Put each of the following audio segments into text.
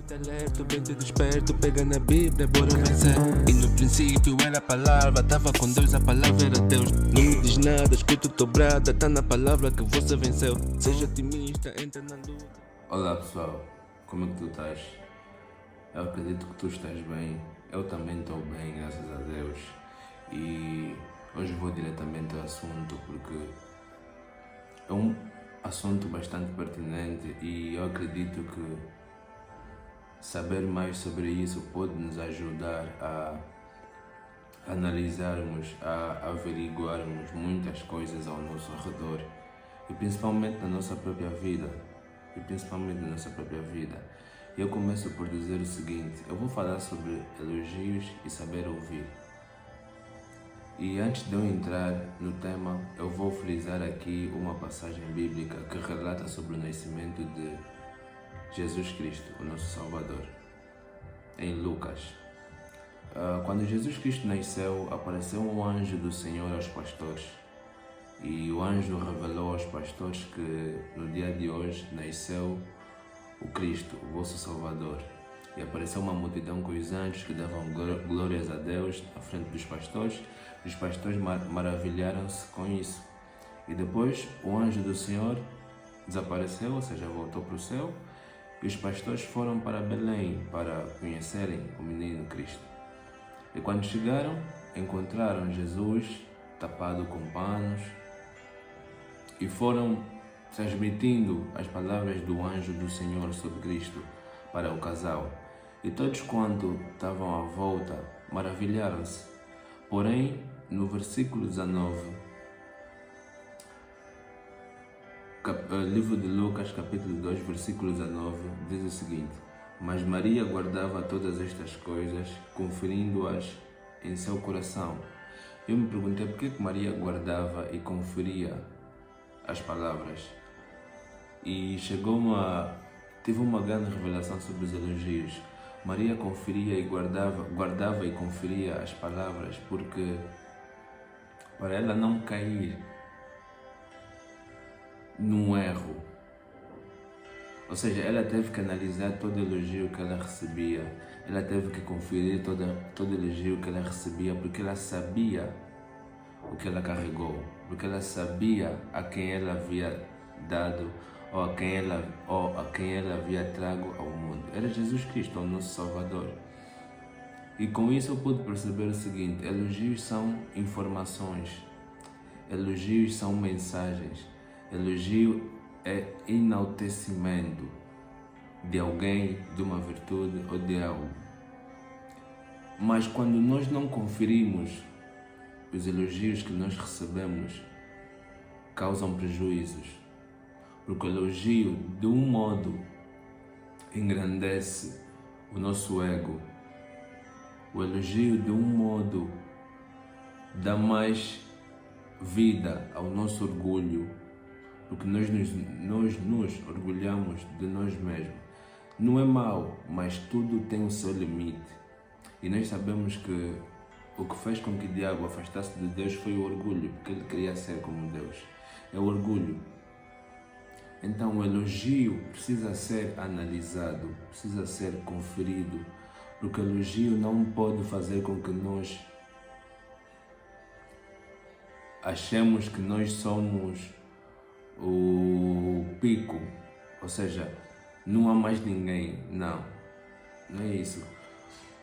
Eu te alerto, bem te desperto, pega na Bíblia, bora vencer. E no princípio era a palavra, tava com Deus, a palavra era Deus. Não me diz nada, escuta tua brada, tá na palavra que você venceu. Seja otimista, entra na luta. Olá pessoal, como é que tu estás? Eu acredito que tu estás bem, eu também estou bem, graças a Deus. E hoje vou diretamente ao assunto porque é um assunto bastante pertinente e eu acredito que saber mais sobre isso pode nos ajudar a analisarmos, a averiguarmos muitas coisas ao nosso redor e principalmente na nossa própria vida. Eu começo por dizer o seguinte: eu vou falar sobre elogios e saber ouvir. E antes de eu entrar no tema, eu vou frisar aqui uma passagem bíblica que relata sobre o nascimento de Jesus Cristo, o nosso Salvador, em Lucas. Quando Jesus Cristo nasceu, apareceu um anjo do Senhor aos pastores. E o anjo revelou aos pastores que no dia de hoje nasceu o Cristo, o vosso Salvador. E apareceu uma multidão com os anjos que davam glórias a Deus à frente dos pastores. E os pastores maravilharam-se com isso. E depois o anjo do Senhor desapareceu, ou seja, voltou para o céu. E os pastores foram para Belém para conhecerem o menino Cristo. E quando chegaram, encontraram Jesus tapado com panos e foram transmitindo as palavras do anjo do Senhor sobre Cristo para o casal. E todos quanto estavam à volta maravilharam-se. Porém, no versículo 19, livro de Lucas, capítulo 2, versículo 19, diz o seguinte: mas Maria guardava todas estas coisas, conferindo-as em seu coração. Eu me perguntei por que Maria guardava e conferia as palavras. E tive uma grande revelação sobre os elogios. Maria conferia e guardava e conferia as palavras, porque para ela não cair num erro. Ou seja, ela teve que analisar todo elogio que ela recebia, ela teve que conferir todo elogio que ela recebia, porque ela sabia o que ela carregou, porque ela sabia a quem ela havia dado ou a quem ela havia trago ao mundo. Era Jesus Cristo, o nosso Salvador. E com isso eu pude perceber o seguinte: elogios são informações, elogios são mensagens, elogio é enaltecimento de alguém, de uma virtude ou de algo. Mas quando nós não conferimos os elogios que nós recebemos, causam prejuízos, porque o elogio de um modo engrandece o nosso ego, o elogio de um modo dá mais vida ao nosso orgulho, porque nós nos orgulhamos de nós mesmos. Não é mau, mas tudo tem o seu limite. E nós sabemos que o que fez com que o diabo afastasse de Deus foi o orgulho, porque ele queria ser como Deus. É o orgulho. Então o elogio precisa ser analisado, precisa ser conferido, porque o elogio não pode fazer com que nós achemos que nós somos o pico, ou seja, não há mais ninguém. Não é isso.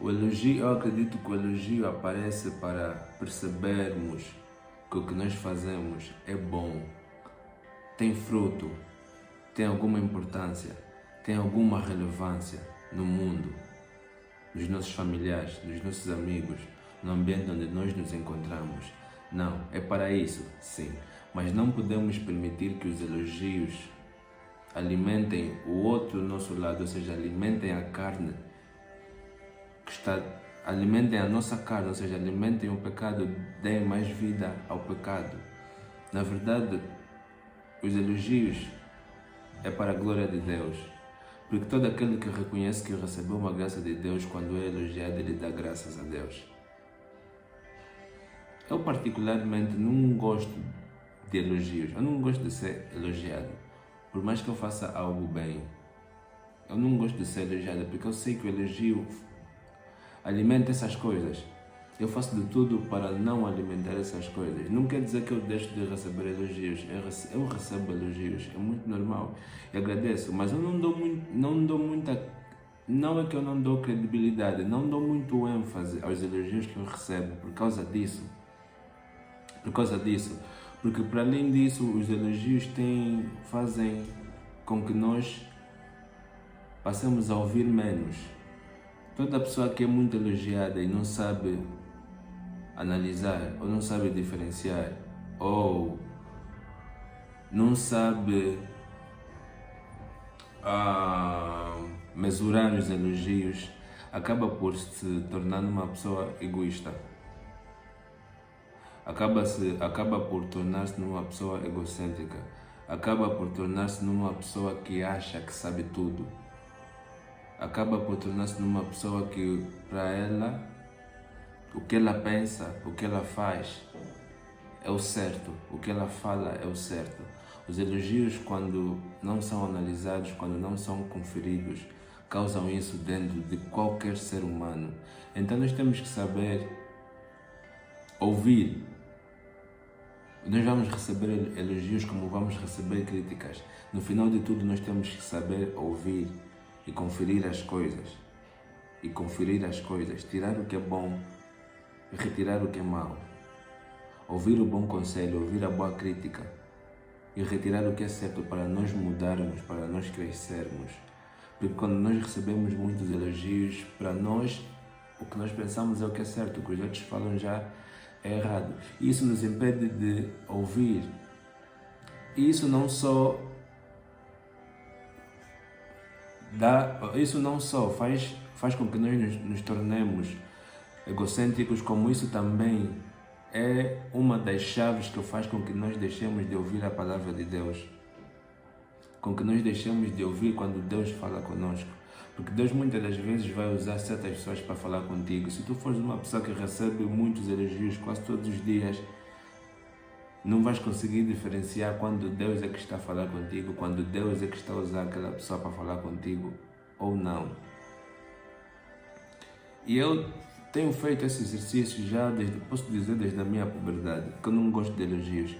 O elogio, eu acredito que o elogio aparece para percebermos que o que nós fazemos é bom, tem fruto, tem alguma importância, tem alguma relevância no mundo, nos nossos familiares, nos nossos amigos, no ambiente onde nós nos encontramos. Não, é para isso, sim. Mas não podemos permitir que os elogios alimentem o outro nosso lado, ou seja, alimentem a carne alimentem a nossa carne, ou seja, alimentem o pecado, deem mais vida ao pecado. Na verdade, os elogios é para a glória de Deus, porque todo aquele que reconhece que recebeu uma graça de Deus, quando é elogiado, ele dá graças a Deus. Eu particularmente não gosto de elogios, eu não gosto de ser elogiado. Por mais que eu faça algo bem, eu não gosto de ser elogiado, porque eu sei que o elogio alimenta essas coisas. Eu faço de tudo para não alimentar essas coisas. Não quer dizer que eu deixo de receber elogios. Eu recebo elogios, é muito normal. E agradeço, mas eu não dou muita. Não é que eu não dou credibilidade, não dou muito ênfase aos elogios que eu recebo por causa disso. Porque para além disso, os elogios fazem com que nós passemos a ouvir menos. Toda pessoa que é muito elogiada e não sabe analisar, ou não sabe diferenciar, ou não sabe mesurar os elogios, acaba por se tornar uma pessoa egoísta. Acaba por tornar-se numa pessoa egocêntrica. Acaba por tornar-se numa pessoa que acha que sabe tudo. Acaba por tornar-se numa pessoa que, para ela, o que ela pensa, o que ela faz é o certo, o que ela fala é o certo. Os elogios, quando não são analisados, quando não são conferidos, causam isso dentro de qualquer ser humano. Então nós temos que saber ouvir. Nós vamos receber elogios como vamos receber críticas. No final de tudo, nós temos que saber ouvir e conferir as coisas. Tirar o que é bom e retirar o que é mau. Ouvir o bom conselho, ouvir a boa crítica e retirar o que é certo para nós mudarmos, para nós crescermos. Porque quando nós recebemos muitos elogios, para nós, o que nós pensamos é o que é certo, o que os outros falam já é errado. E isso nos impede de ouvir. E isso não só faz com que nós nos tornemos egocêntricos, como isso também é uma das chaves que faz com que nós deixemos de ouvir a palavra de Deus. Com que nós deixemos de ouvir quando Deus fala conosco. Porque Deus muitas das vezes vai usar certas pessoas para falar contigo. Se tu fores uma pessoa que recebe muitos elogios quase todos os dias, não vais conseguir diferenciar quando Deus é que está a falar contigo, quando Deus é que está a usar aquela pessoa para falar contigo ou não. E eu tenho feito esse exercício já, posso dizer, desde a minha puberdade, que eu não gosto de elogios,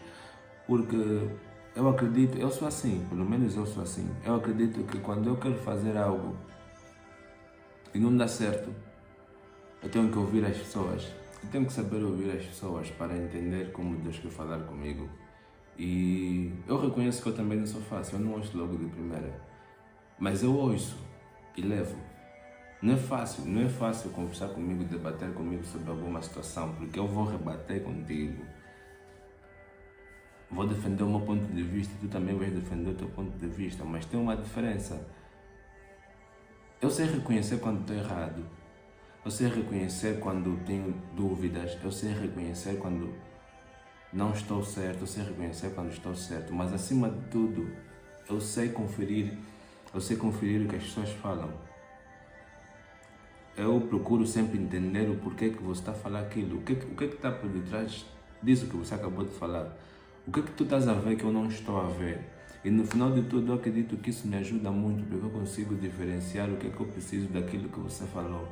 porque eu acredito, eu sou assim, pelo menos eu sou assim, eu acredito que quando eu quero fazer algo e não dá certo, eu tenho que ouvir as pessoas, eu tenho que saber ouvir as pessoas para entender como Deus quer falar comigo. E eu reconheço que eu também não sou fácil, eu não ouço logo de primeira, mas eu ouço e levo. Não é fácil conversar comigo, debater comigo sobre alguma situação, porque eu vou rebater contigo. Vou defender o meu ponto de vista e tu também vais defender o teu ponto de vista, mas tem uma diferença. Eu sei reconhecer quando estou errado. Eu sei reconhecer quando tenho dúvidas. Eu sei reconhecer quando não estou certo. Eu sei reconhecer quando estou certo. Mas acima de tudo, eu sei conferir o que as pessoas falam. Eu procuro sempre entender o porquê que você está a falar aquilo. O que está por detrás disso que você acabou de falar. O que tu estás a ver que eu não estou a ver? E no final de tudo eu acredito que isso me ajuda muito, porque eu consigo diferenciar o que eu preciso daquilo que você falou.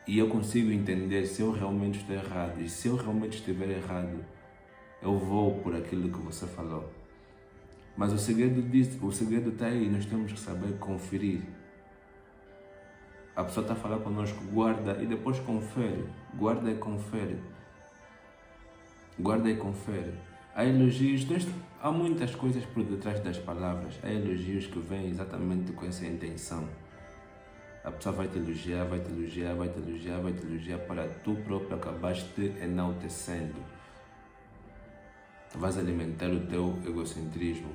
E eu consigo entender se eu realmente estou errado. E se eu realmente estiver errado, eu vou por aquilo que você falou. Mas o segredo está aí, nós temos que saber conferir. A pessoa está a falar conosco, guarda e depois confere. Guarda e confere. Há elogios, há muitas coisas por detrás das palavras. Há elogios que vêm exatamente com essa intenção. A pessoa vai te elogiar para tu próprio acabares te enaltecendo. Vais alimentar o teu egocentrismo,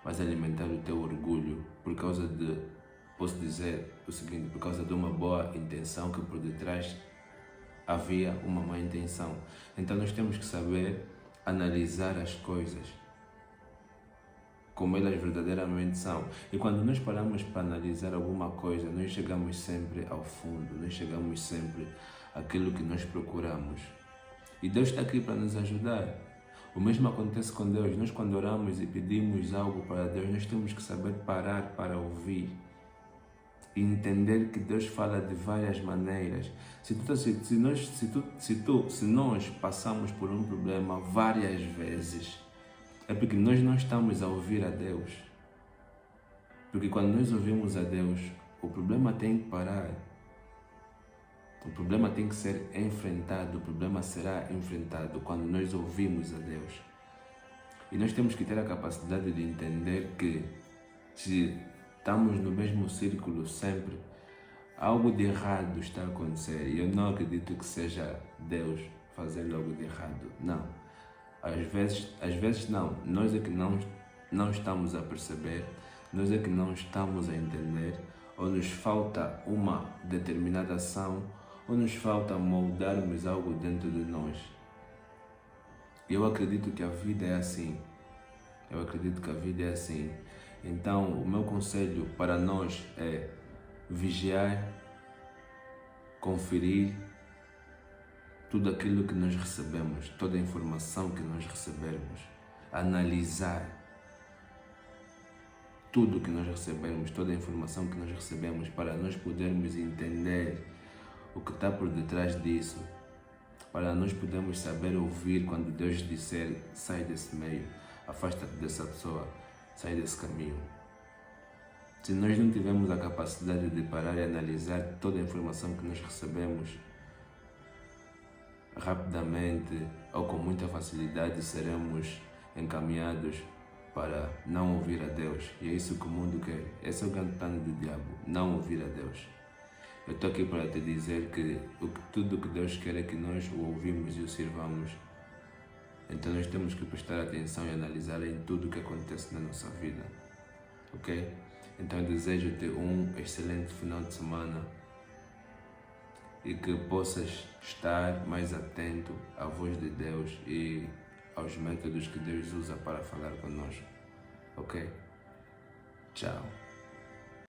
vais alimentar o teu orgulho por causa de, posso dizer o seguinte, por causa de uma boa intenção que por detrás havia uma má intenção. Então nós temos que saber analisar as coisas como elas verdadeiramente são. E quando nós paramos para analisar alguma coisa, nós chegamos sempre ao fundo, nós chegamos sempre àquilo que nós procuramos. E Deus está aqui para nos ajudar. O mesmo acontece com Deus. Nós quando oramos e pedimos algo para Deus, nós temos que saber parar para ouvir. e entender que Deus fala de várias maneiras. Se nós passamos por um problema várias vezes, é porque nós não estamos a ouvir a Deus. Porque quando nós ouvimos a Deus, o problema tem que parar. O problema tem que ser enfrentado, o problema será enfrentado quando nós ouvimos a Deus. E nós temos que ter a capacidade de entender que se estamos no mesmo círculo sempre, algo de errado está a acontecer. E eu não acredito que seja Deus fazer algo de errado. Não. Às vezes não. Nós é que não estamos a perceber, nós é que não estamos a entender, ou nos falta uma determinada ação, ou nos falta moldarmos algo dentro de nós. Eu acredito que a vida é assim. Então, o meu conselho para nós é vigiar, conferir tudo aquilo que nós recebemos, toda a informação que nós recebermos, analisar tudo que nós recebemos, toda a informação que nós recebemos, para nós podermos entender o que está por detrás disso, para nós podermos saber ouvir quando Deus disser: sai desse meio, afasta-te dessa pessoa, sai desse caminho. Se nós não tivermos a capacidade de parar e analisar toda a informação que nós recebemos, rapidamente ou com muita facilidade seremos encaminhados para não ouvir a Deus. E é isso que o mundo quer. Esse é o grande plano do diabo, não ouvir a Deus. Eu estou aqui para te dizer que tudo o que Deus quer é que nós o ouvimos e o sirvamos. Então nós temos que prestar atenção e analisar em tudo o que acontece na nossa vida. Ok? Então eu desejo-te um excelente final de semana e que possas estar mais atento à voz de Deus e aos métodos que Deus usa para falar conosco. Ok? Tchau.